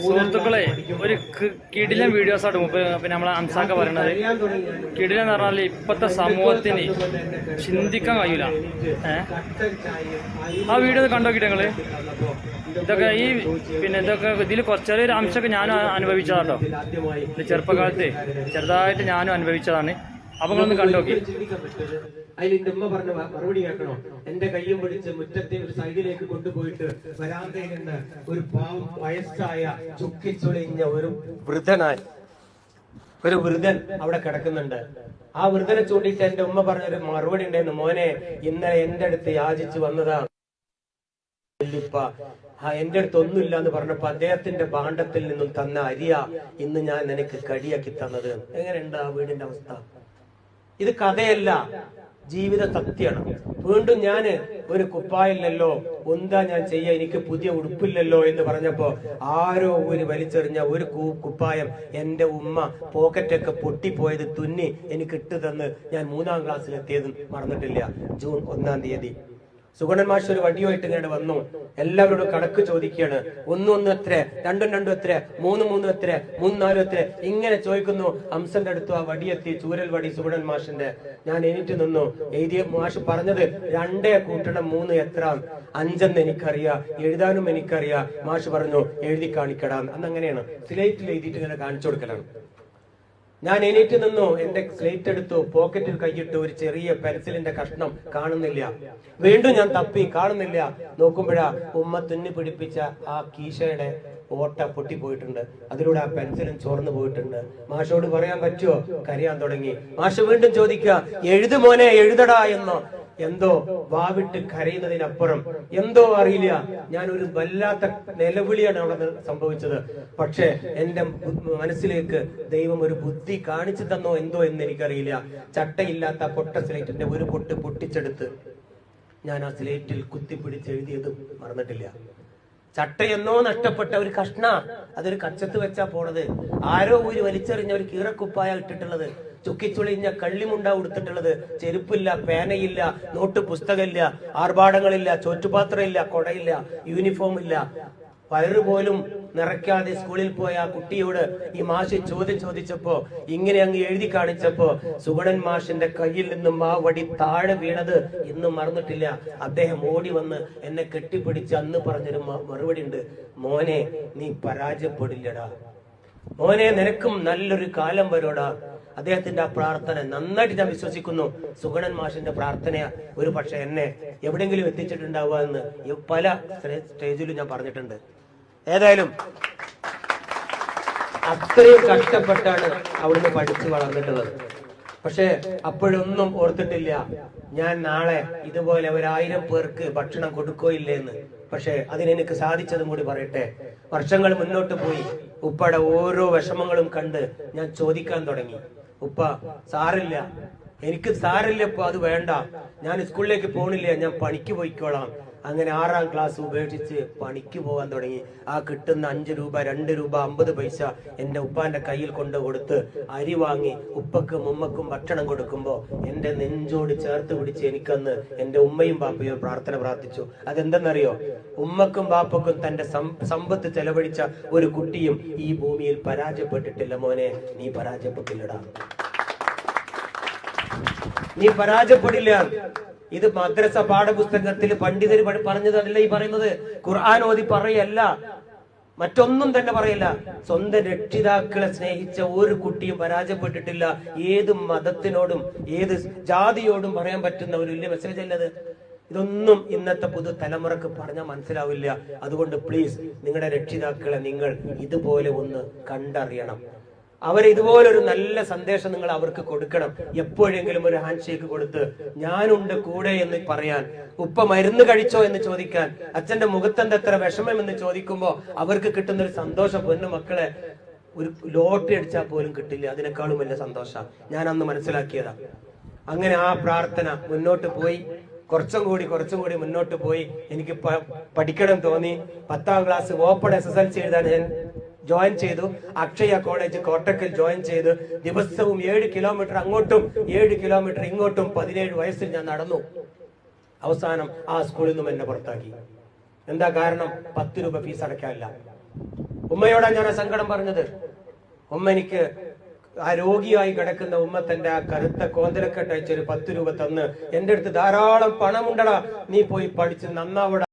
സുഹൃത്തുക്കളെ, ഒരു കിടിലൻ വീഡിയോസ് ആയിട്ട് പിന്നെ നമ്മളെ അംസാക്ക പറയണത്. കിടിലൻ എന്ന് പറഞ്ഞാൽ ഇപ്പോഴത്തെ സമൂഹത്തിന് ചിന്തിക്കാൻ കഴിയില്ല. ആ വീഡിയോ കണ്ടോക്കിട്ട് നിങ്ങള് ഇതൊക്കെ ഇതൊക്കെ ഇതിൽ ചെറിയൊരു അംശമൊക്കെ ഞാനും അനുഭവിച്ചതാട്ടോ. ചെറുപ്പകാലത്ത് ചെറുതായിട്ട് ഞാനും അനുഭവിച്ചതാണ്. അപ്പൊ നിങ്ങളൊന്ന് കണ്ടോക്കി. അതിൽ എന്റെ ഉമ്മ പറഞ്ഞ മറുപടി കേൾക്കണോ? എന്റെ കയ്യും പിടിച്ച് മുറ്റത്തെ ഒരു സൈഡിലേക്ക് കൊണ്ടുപോയിട്ട് വരാന്തയിൽ നിന്ന് ഒരു പാവം വയസ്സായ ചുക്കിച്ചുളിഞ്ഞ ഒരു വൃദ്ധൻ അവിടെ കിടക്കുന്നുണ്ട്. ആ വൃദ്ധനെ ചൂണ്ടിയിട്ട് എന്റെ ഉമ്മ പറഞ്ഞൊരു മറുപടി ഉണ്ടായിരുന്നു. മോനെ, ഇന്നലെ എന്റെ അടുത്ത് യാചിച്ചു വന്നതാ എന്റെ അടുത്ത് ഒന്നുമില്ല എന്ന് പറഞ്ഞപ്പോ അദ്ദേഹത്തിന്റെ ഭാണ്ഡത്തിൽ നിന്നും തന്ന അരിയ ഇന്ന് ഞാൻ നിനക്ക് കടിയാക്കി തന്നത്. എങ്ങനെയുണ്ട് ആ വീടിന്റെ അവസ്ഥ? ഇത് കഥയല്ല, ജീവിത സത്യമാണ്. വീണ്ടും ഞാന് ഒരു കുപ്പായില്ലല്ലോ, എന്താ ഞാൻ ചെയ്യാ, എനിക്ക് പുതിയ ഉടുപ്പില്ലല്ലോ എന്ന് പറഞ്ഞപ്പോ ആരോ ഒരു വലിച്ചെറിഞ്ഞ ഒരു കുപ്പായം എന്റെ ഉമ്മ പോക്കറ്റൊക്കെ പൊട്ടിപ്പോയത് തുന്നി എനിക്ക് ഇട്ടു തന്ന് ഞാൻ 3ാം ക്ലാസ്സിലെത്തിയത് മറന്നിട്ടില്ല. ജൂൺ 1-ാം തീയതി സുഗണൻ മാഷ് ഒരു വടിയുമായിട്ട് ഇങ്ങനെ വന്നു. എല്ലാവരോടും കണക്ക് ചോദിക്കുകയാണ്. 1 എത്ര, 2 എത്ര, 3 എത്ര, 3 എത്ര, ഇങ്ങനെ ചോദിക്കുന്നു. ഹംസന്റെ അടുത്ത് ആ വടിയെത്തി, ചൂരൽ വടി സുഗണൻ മാഷിന്റെ. ഞാൻ എണീറ്റ് നിന്നു. എഴുതിയ മാഷ് പറഞ്ഞത് 2 കൂട്ടണം 3 എത്ര, 5 എനിക്കറിയാം, എഴുതാനും എനിക്കറിയാം. മാഷ് പറഞ്ഞു എഴുതി കാണിക്കടാ. അന്നങ്ങനെയാണ് സ്ലേറ്റിൽ എഴുതിയിട്ട് ഇങ്ങനെ കാണിച്ചു കൊടുക്കലാണ്. ഞാൻ എണീറ്റ് നിന്നു, എന്റെ സ്ലേറ്റ് എടുത്തു, പോക്കറ്റിൽ കൈയിട്ടു. ഒരു ചെറിയ പെൻസിലിന്റെ കഷ്ണം കാണുന്നില്ല. വീണ്ടും ഞാൻ തപ്പി, കാണുന്നില്ല. നോക്കുമ്പോഴാ ഉമ്മ തുന്നി പിടിപ്പിച്ച ആ കീശയുടെ ഓട്ട പൊട്ടിപ്പോയിട്ടുണ്ട്. അതിലൂടെ ആ പെൻസിലും ചോർന്നു പോയിട്ടുണ്ട്. മാഷോട് പറയാൻ പറ്റുമോ? കരയാൻ തുടങ്ങി. മാഷ് വീണ്ടും ചോദിക്കുക, എഴുതു മോനെ, എഴുതടാ എന്നോ. എന്തോ വാവിട്ട് കരയുന്നതിനപ്പുറം എന്തോ അറിയില്ല. ഞാൻ ഒരു വല്ലാത്ത നിലവിളിയാണ് അവിടെ സംഭവിച്ചത്. പക്ഷെ എന്റെ മനസ്സിലേക്ക് ദൈവം ഒരു ബുദ്ധി കാണിച്ചു തന്നോ എന്തോ എന്ന് എനിക്കറിയില്ല. ചട്ടയില്ലാത്ത പൊട്ട സ്ലേറ്റിന്റെ ഒരു പൊട്ട് പൊട്ടിച്ചെടുത്ത് ഞാൻ ആ സ്ലേറ്റിൽ കുത്തിപ്പിടിച്ച് എഴുതിയതും മറന്നിട്ടില്ല. ചട്ടയെന്നോ നഷ്ടപ്പെട്ട ഒരു കഷ്ണ, അതൊരു കച്ചത്ത് വെച്ചാ പോണത്. ആരോ ഒരു വലിച്ചെറിഞ്ഞ ഒരു കീറക്കുപ്പായ ഇട്ടിട്ടുള്ളത്, ചുക്കിച്ചുളിഞ്ഞ കള്ളിമുണ്ട ഉടുത്തിട്ടുള്ളത്, ചെരുപ്പില്ല, പേനയില്ല, നോട്ട് പുസ്തകമില്ല, ആർഭാടങ്ങളില്ല, ചോറ്റുപാത്രമില്ല, കൊടയില്ല, യൂണിഫോം ഇല്ല. വയറ് പോലും നിറയ്ക്കാതെ സ്കൂളിൽ പോയ ആ കുട്ടിയോട് ഈ മാഷ് ചോദ്യം ചോദിച്ചപ്പോ ഇങ്ങനെ അങ്ങ് എഴുതി കാണിച്ചപ്പോ സുഗണൻ മാഷിന്റെ കയ്യിൽ നിന്നും ആ വടി താഴെ വീണത് ഇന്നും മറന്നിട്ടില്ല. അദ്ദേഹം ഓടി വന്ന് എന്നെ കെട്ടിപ്പിടിച്ച് അന്ന് പറഞ്ഞൊരു മറുപടി ഉണ്ട്. മോനെ, നീ പരാജയപ്പെടില്ലടാ മോനെ, നിനക്കും നല്ലൊരു കാലം വരോടാ. അദ്ദേഹത്തിന്റെ ആ പ്രാർത്ഥന നന്നായിട്ട് ഞാൻ വിശ്വസിക്കുന്നു. സുഗണൻ മാഷിന്റെ പ്രാർത്ഥന ഒരു പക്ഷെ എന്നെ എവിടെയെങ്കിലും എത്തിച്ചിട്ടുണ്ടാവുക എന്ന് പല സ്റ്റേജിലും ഞാൻ പറഞ്ഞിട്ടുണ്ട്. ഏതായാലും അത്രയും കഷ്ടപ്പെട്ടാണ് അവിടുന്ന് പഠിച്ചു വളർന്നിട്ടുള്ളത്. പക്ഷെ അപ്പോഴൊന്നും ഓർത്തിട്ടില്ല ഞാൻ നാളെ ഇതുപോലെ 1000 പേർക്ക് ഭക്ഷണം കൊടുക്കുകയില്ലേ എന്ന്. പക്ഷെ അതിനെനിക്ക് സാധിച്ചതും കൂടി പറയട്ടെ. വർഷങ്ങൾ മുന്നോട്ട് പോയി ഉപ്പയുടെ ഓരോ വിഷമങ്ങളും കണ്ട് ഞാൻ ചോദിക്കാൻ തുടങ്ങി. ഉപ്പ, സാരില്ല, എനിക്ക് സാരില്ല ഇപ്പൊ, അത് വേണ്ട, ഞാൻ സ്കൂളിലേക്ക് പോണില്ല, ഞാൻ പണിക്ക് പോയിക്കോളാം. അങ്ങനെ 6ാം ക്ലാസ് ഉപേക്ഷിച്ച് പണിക്ക് പോകാൻ തുടങ്ങി. ആ കിട്ടുന്ന 5 രൂപ, 2 രൂപ 50 പൈസ എന്റെ ഉപ്പാന്റെ കയ്യിൽ കൊണ്ട് കൊടുത്ത് അരി വാങ്ങി ഉപ്പക്കും ഉമ്മക്കും ഭക്ഷണം കൊടുക്കുമ്പോ എന്റെ നെഞ്ചോട് ചേർത്ത് പിടിച്ച് എനിക്കന്ന് എന്റെ ഉമ്മയും ബാപ്പയും പ്രാർത്ഥന പ്രാർത്ഥിച്ചു. അതെന്തെന്നറിയോ? ഉമ്മക്കും ബാപ്പക്കും തന്റെ സമ്പത്ത് ചെലവഴിച്ച ഒരു കുട്ടിയും ഈ ഭൂമിയിൽ പരാജയപ്പെട്ടിട്ടില്ല മോനെ, നീ പരാജയപ്പെട്ടില്ലടാ, നീ പരാജയപ്പെടില്ല. ഇത് മദ്രസ പാഠപുസ്തകത്തിൽ പണ്ഡിതർ പറഞ്ഞതല്ല ഈ പറയുന്നത്. ഖുർആൻ ഓതി പറയല്ല, മറ്റൊന്നും തന്നെ പറയല്ല. സ്വന്തം രക്ഷിതാക്കളെ സ്നേഹിച്ച ഒരു കുട്ടിയും പരാജയപ്പെട്ടിട്ടില്ല. ഏത് മതത്തിനോടും ഏത് ജാതിയോടും പറയാൻ പറ്റുന്ന ഒരു വലിയ മെസ്സേജ് അല്ലത്. ഇതൊന്നും ഇന്നത്തെ പുതു തലമുറക്ക് പറഞ്ഞാൽ മനസ്സിലാവില്ല. അതുകൊണ്ട് പ്ലീസ്, നിങ്ങളുടെ രക്ഷിതാക്കളെ നിങ്ങൾ ഇതുപോലെ ഒന്ന് കണ്ടറിയണം. അവരെ ഇതുപോലൊരു നല്ല സന്ദേശം നിങ്ങൾ അവർക്ക് കൊടുക്കണം. എപ്പോഴെങ്കിലും ഒരു ഹാൻഡ് ഷേക്ക് കൊടുത്ത് ഞാനുണ്ട് കൂടെ എന്ന് പറയാൻ, ഉപ്പ മരുന്ന് കഴിച്ചോ എന്ന് ചോദിക്കാൻ, അച്ഛന്റെ മുഖത്തെന്ത് എത്ര വിഷമം എന്ന് ചോദിക്കുമ്പോ അവർക്ക് കിട്ടുന്ന ഒരു സന്തോഷം പൊന്നു മക്കളെ ഒരു ലോട്ടറി അടിച്ചാൽ പോലും കിട്ടില്ല. അതിനേക്കാളും വലിയ സന്തോഷം ഞാൻ അന്ന് മനസ്സിലാക്കിയതാ. അങ്ങനെ ആ പ്രാർത്ഥന മുന്നോട്ട് പോയി. കുറച്ചും കൂടി മുന്നോട്ട് പോയി. എനിക്ക് പഠിക്കണം തോന്നി. 10ാം ക്ലാസ് ഓപ്പൺ SSLC എഴുതാൻ ഞാൻ ജോയിൻ ചെയ്തു. അക്ഷയ കോളേജ് കോട്ടക്കൽ ജോയിൻ ചെയ്ത് ദിവസവും 7 കിലോമീറ്റർ അങ്ങോട്ടും 7 കിലോമീറ്റർ ഇങ്ങോട്ടും 17 വയസ്സിൽ ഞാൻ നടന്നു. അവസാനം ആ സ്കൂളിൽ നിന്നും എന്നെ പുറത്താക്കി. എന്താ കാരണം? 10 രൂപ ഫീസ് അടയ്ക്കാനില്ല. ഉമ്മയോടാ ഞാൻ ആ സങ്കടം പറഞ്ഞത്. ഉമ്മ എനിക്ക് ആ രോഗിയായി കിടക്കുന്ന ഉമ്മത്തന്റെ ആ കറുത്ത കോന്തലക്കെട്ട് അയച്ചൊരു 10 രൂപ തന്ന്, എന്റെ അടുത്ത് ധാരാളം പണമുണ്ടടാ, നീ പോയി പഠിച്ച് നന്നാവട